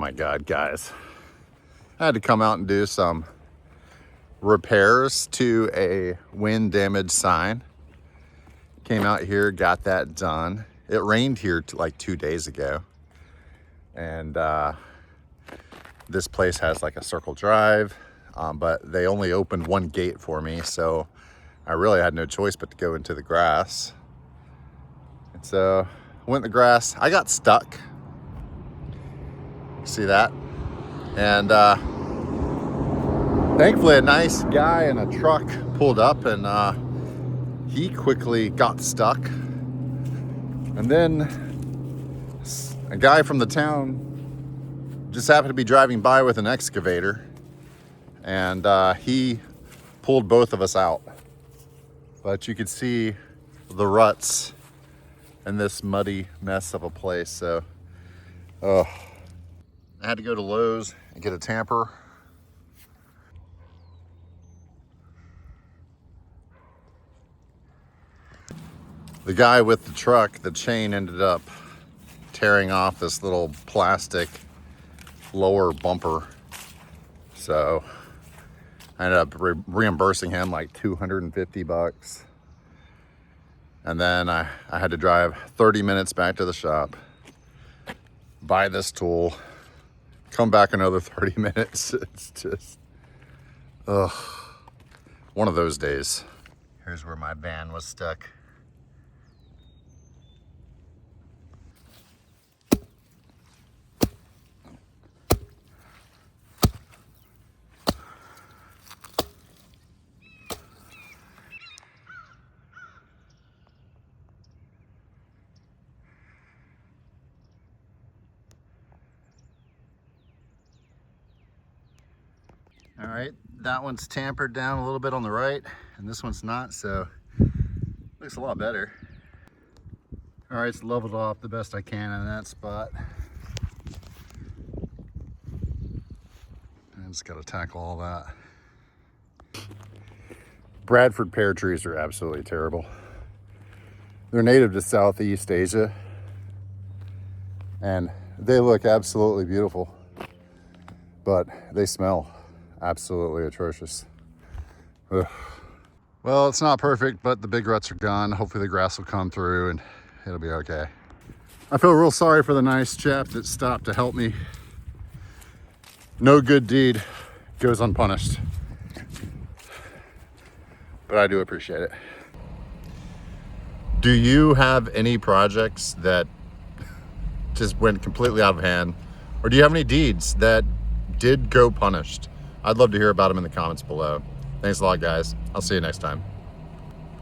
my God, guys. I had to come out and do some repairs to a wind damage sign. Came out here, got that done. It rained here like 2 days ago. And this place has like a circle drive, but they only opened one gate for me. So I really had no choice but to go into the grass. And so I went in the grass. I got stuck. See that? And thankfully a nice guy in a truck pulled up and he quickly got stuck. And then a guy from the town just happened to be driving by with an excavator, and he pulled both of us out. But you could see the ruts in this muddy mess of a place. So I had to go to Lowe's and get a tamper. The guy with the truck, the chain ended up tearing off this little plastic lower bumper. So I ended up reimbursing him like $250. And then I had to drive 30 minutes back to the shop, buy this tool, come back another 30 minutes. It's just, one of those days. Here's where my van was stuck. All right, that one's tampered down a little bit on the right, and this one's not, so looks a lot better. All right, it's leveled off the best I can in that spot. I just got to tackle all that. Bradford pear trees are absolutely terrible. They're native to Southeast Asia, and they look absolutely beautiful, but they smell absolutely atrocious. Ugh. Well, it's not perfect, but the big ruts are gone. Hopefully the grass will come through and it'll be okay. I feel real sorry for the nice chap that stopped to help me. No good deed goes unpunished, but I do appreciate it. Do you have any projects that just went completely out of hand? Or do you have any deeds that did go punished? I'd love to hear about them in the comments below. Thanks a lot, guys. I'll see you next time.